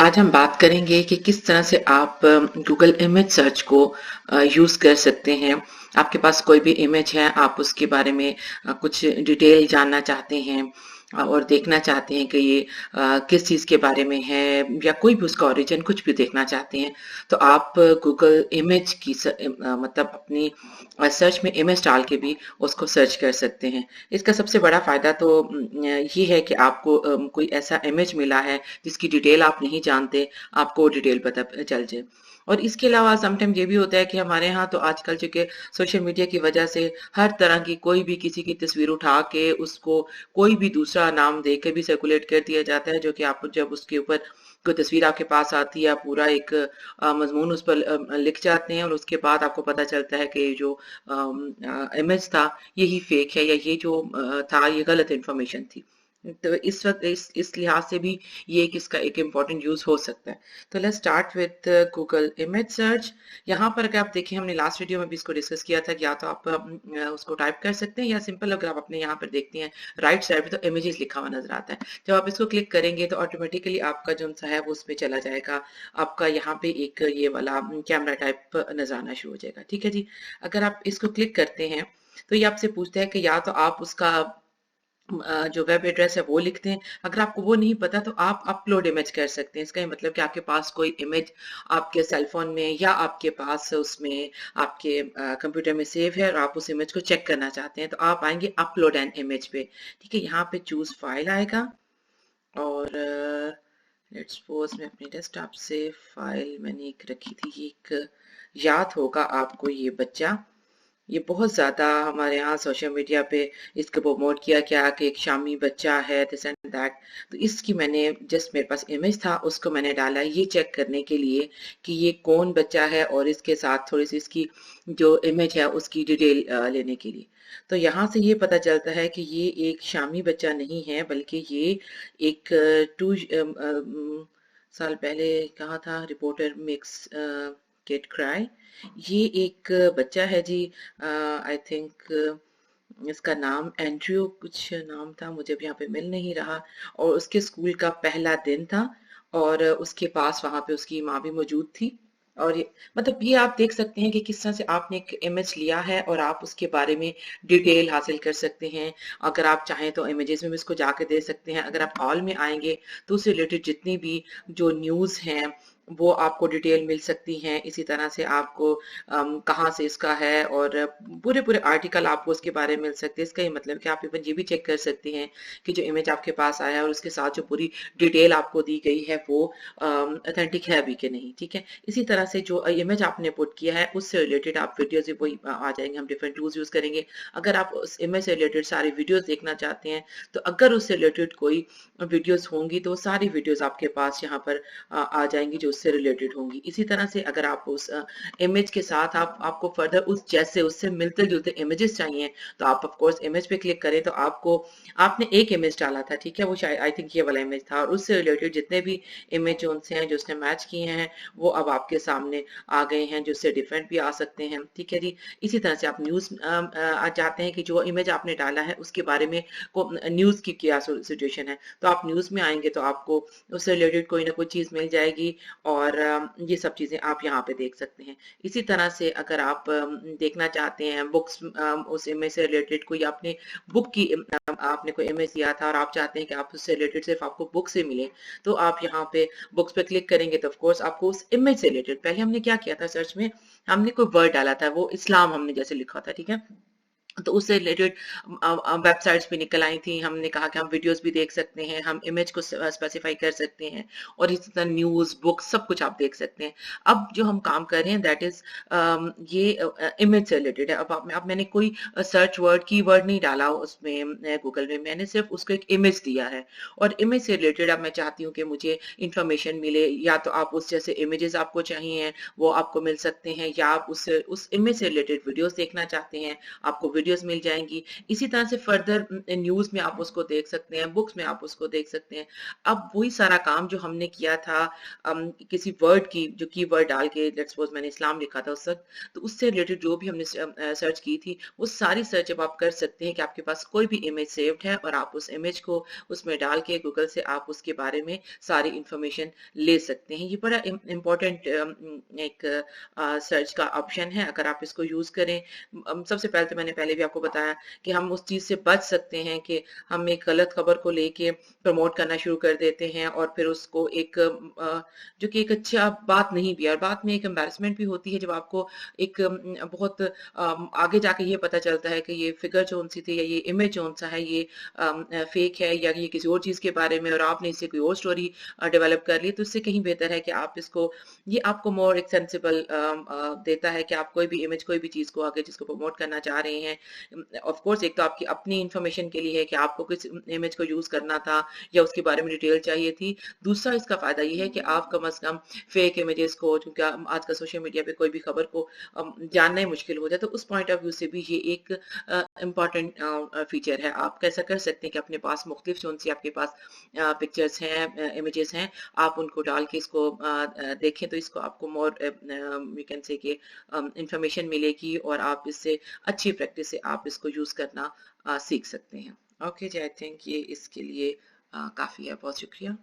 आज हम बात करेंगे कि किस तरह से आप गूगल इमेज सर्च को यूज़ कर सकते हैं। आपके पास कोई भी इमेज है, आप उसके बारे में कुछ डिटेल जानना चाहते हैं और देखना चाहते हैं कि ये किस चीज़ के बारे में है या कोई भी उसका ओरिजिन कुछ भी देखना चाहते हैं, तो आप गूगल इमेज की मतलब अपनी सर्च में इमेज डाल के भी उसको सर्च कर सकते हैं। इसका सबसे बड़ा फ़ायदा तो ये है कि आपको कोई ऐसा इमेज मिला है जिसकी डिटेल आप नहीं जानते, आपको डिटेल पता चल जाए। और इसके अलावा समटाइम ये भी होता है कि हमारे यहाँ तो आजकल चूंकि सोशल मीडिया की वजह से हर तरह की कोई भी किसी की तस्वीर उठा के उसको कोई भी दूसरा नाम दे के भी सर्कुलेट कर दिया जाता है, जो कि आप जब उसके ऊपर कोई तस्वीर आपके पास आती है, पूरा एक मजमून उस पर लिख जाते हैं और उसके बाद आपको पता चलता है कि जो इमेज था यही फेक है या ये जो था ये गलत इन्फॉर्मेशन थी। तो इस वक्त इस लिहाज से भी ये एक इसका एक इम्पॉर्टेंट यूज हो सकता है। तो let's start with Google image search. यहाँ पर अगर आप देखें, हमने लास्ट वीडियो में भी इसको डिस्कस किया था कि या तो आप उसको टाइप कर सकते हैं या सिंपल अगर आप अपने यहाँ पर देखते हैं राइट साइड पे तो इमेजेस लिखा हुआ नजर आता है। जब आप इसको क्लिक करेंगे तो ऑटोमेटिकली आपका जो सा है वो उस पर चला जाएगा। आपका यहाँ पे एक ये वाला कैमरा टाइप नजर आना शुरू हो जाएगा। ठीक है जी। अगर आप इसको क्लिक करते हैं तो ये आपसे पूछता है कि या तो आप उसका जो वेब एड्रेस है वो लिखते हैं। अगर आपको वो नहीं पता तो आप अपलोड इमेज कर सकते हैं। इसका ये मतलब कि आपके पास कोई इमेज आपके सेल फोन में या आपके पास उसमें आपके कंप्यूटर में सेव है और आप उस इमेज को चेक करना चाहते हैं, तो आप आएंगे अपलोड एन इमेज पे। ठीक है, यहाँ पे चूज फाइल आएगा और लेट्स सपोज मैं अपने डेस्कटॉप से फाइल मैंने एक रखी थी, ये एक याद होगा आपको ये बच्चा, ये बहुत ज्यादा हमारे यहाँ सोशल मीडिया पे इसको प्रमोट किया गया कि एक शामी बच्चा है दिस एंड दैट। तो इसकी मैंने जस्ट मेरे पास इमेज था उसको मैंने डाला ये चेक करने के लिए कि ये कौन बच्चा है और इसके साथ थोड़ी सी इसकी जो इमेज है उसकी डिटेल लेने के लिए। तो यहाँ से ये पता चलता है कि ये एक शामी बच्चा नहीं है, बल्कि ये एक 2 साल पहले कहा था रिपोर्टर मिक्स किड क्राई, ये एक बच्चा है जी। आई थिंक इसका नाम एंड्रयू कुछ नाम था, मुझे अब यहाँ पे मिल नहीं रहा। और उसके स्कूल का पहला दिन था और उसके पास वहां पे उसकी माँ भी मौजूद थी। और मतलब ये आप देख सकते हैं कि किस तरह से आपने एक इमेज लिया है और आप उसके बारे में डिटेल हासिल कर सकते हैं। अगर आप चाहें तो इमेजेस में भी इसको जाके दे सकते हैं। अगर आप ऑल में आएंगे तो उससे रिलेटेड जितनी भी जो न्यूज़ हैं वो आपको डिटेल मिल सकती हैं। इसी तरह से आपको कहाँ से इसका है और पूरे पूरे आर्टिकल आपको उसके बारे में मिल सकते हैं। इसका ये मतलब कि आप इवन ये भी चेक कर सकते हैं कि जो इमेज आपके पास आया है और उसके साथ जो पूरी डिटेल आपको दी गई है वो ऑथेंटिक है भी कि नहीं। ठीक है, इसी तरह से जो इमेज आपने पुट किया है उससे रिलेटेड आप वीडियोज भी वही आ जाएंगे। हम डिफरेंट टूल्स यूज करेंगे। अगर आप उस इमेज से रिलेटेड सारी वीडियोज देखना चाहते हैं तो अगर उससे रिलेटेड कोई वीडियोज होंगी तो सारी वीडियोज आपके पास यहाँ पर आ जाएंगी जो उससे रिलेटेड होंगी। इसी तरह से अगर आप उस इमेज के साथ आपको फर्दर उस जैसे उससे मिलते जुलते इमेजेस चाहिए तो आप ऑफ कोर्स इमेज पे क्लिक करें। तो आपको आपने एक इमेज डाला था, ठीक है, वो शायद आई थिंक ये वाला इमेज था, और उससे रिलेटेड जितने भी इमेज जो उनसे हैं जो उसने मैच किए हैं वो अब आपके सामने आ गए हैं, जो उससे डिफरेंट भी आ सकते हैं। ठीक है जी। इसी तरह से आप न्यूज चाहते हैं कि जो इमेज आपने डाला है उसके बारे में न्यूज की क्या सिचुएशन है, तो आप न्यूज में आएंगे तो आपको उससे रिलेटेड कोई ना कोई चीज मिल जाएगी और ये सब चीजें आप यहाँ पे देख सकते हैं। इसी तरह से अगर आप देखना चाहते हैं बुक्स, उस इमेज से रिलेटेड कोई आपने बुक की आपने कोई इमेज दिया था और आप चाहते हैं कि आप उससे रिलेटेड सिर्फ आपको बुक से मिले, तो आप यहाँ पे बुक्स पे क्लिक करेंगे तो ऑफ कोर्स आपको उस इमेज से रिलेटेड, पहले हमने क्या किया था सर्च में, हमने कोई वर्ड डाला था, वो इस्लाम हमने जैसे लिखा था, ठीक है, तो उससे रिलेटेड वेबसाइट्स भी निकल आई थी। हमने कहा कि हम वीडियोस भी देख सकते हैं, हम इमेज को स्पेसिफाई कर सकते हैं और इसी तरह न्यूज बुक्स सब कुछ आप देख सकते हैं। अब जो हम काम कर रहे हैं दैट इज ये इमेज से रिलेटेड है। अब मैंने कोई सर्च वर्ड की वर्ड नहीं डाला उसमें गूगल में, मैंने सिर्फ उसको एक इमेज दिया है और इमेज से रिलेटेड अब मैं चाहती हूँ कि मुझे इंफॉर्मेशन मिले, या तो आप उस जैसे इमेजेस आपको चाहिए वो आपको मिल सकते हैं, या आप उस इमेज से रिलेटेड वीडियोस देखना चाहते हैं, आपको वीडियोस मिल जाएंगी। इसी तरह से फर्दर न्यूज़ में आप उसको देख सकते हैं, बुक्स में आप उसको देख सकते हैं। अब वही सारा काम जो हमने किया था किसी वर्ड की जो की वर्ड डाल के, लेट्स सपोज मैंने इस्लाम लिखा था उस वक्त, तो उससे रिलेटेड जो भी हमने सर्च की थी वो सारी सर्च अब आप कर सकते हैं कि आपके पास कोई भी इमेज सेव्ड है और आप उस इमेज को उसमें डाल के गूगल से आप उसके बारे में सारी इंफॉर्मेशन ले सकते हैं। ये बड़ा इम्पोर्टेंट एक सर्च का ऑप्शन है अगर आप इसको यूज करें। सबसे पहले तो मैंने पहले भी आपको बताया कि हम उस चीज से बच सकते हैं कि हम एक गलत खबर को लेके प्रमोट करना शुरू कर देते हैं और फिर उसको एक जो कि एक अच्छा बात नहीं भी है, और बाद में एक एम्बैरेसमेंट भी होती है जब आपको एक बहुत आगे जाके ये पता चलता है कि ये फिगर जोन सी थी या ये इमेज जोन सा है ये फेक है या ये किसी और चीज के बारे में, और आपने इससे कोई और स्टोरी डेवलप कर ली। तो इससे कहीं बेहतर है कि आप इसको, ये आपको मोर एक सेंसिबल देता है कि आप कोई भी इमेज कोई भी चीज को आगे जिसको प्रमोट करना चाह रहे हैं, ऑफ कोर्स एक तो आपकी अपनी इंफॉर्मेशन के लिए है कि आपको किस इमेज को यूज करना था या उसके बारे में डिटेल चाहिए थी। दूसरा इसका फायदा ये है कि आप कम से कम फेक इमेजेस को, क्योंकि आज का सोशल मीडिया पे कोई भी खबर को जानना ही मुश्किल हो जाए, तो उस पॉइंट ऑफ व्यू से भी ये एक इम्पॉर्टेंट फीचर है। आप कैसा कर सकते हैं कि अपने पास मुख्तलिफ जोन सी आपके पास पिक्चर्स हैं, इमेजेस हैं, आप उनको डाल के इसको देखें तो इसको आपको मोर यू कैन से कि इंफॉर्मेशन मिलेगी और आप इससे अच्छी प्रैक्टिस से आप इसको यूज करना सीख सकते हैं। ओके जी, आई थिंक ये इसके लिए काफी है। बहुत शुक्रिया।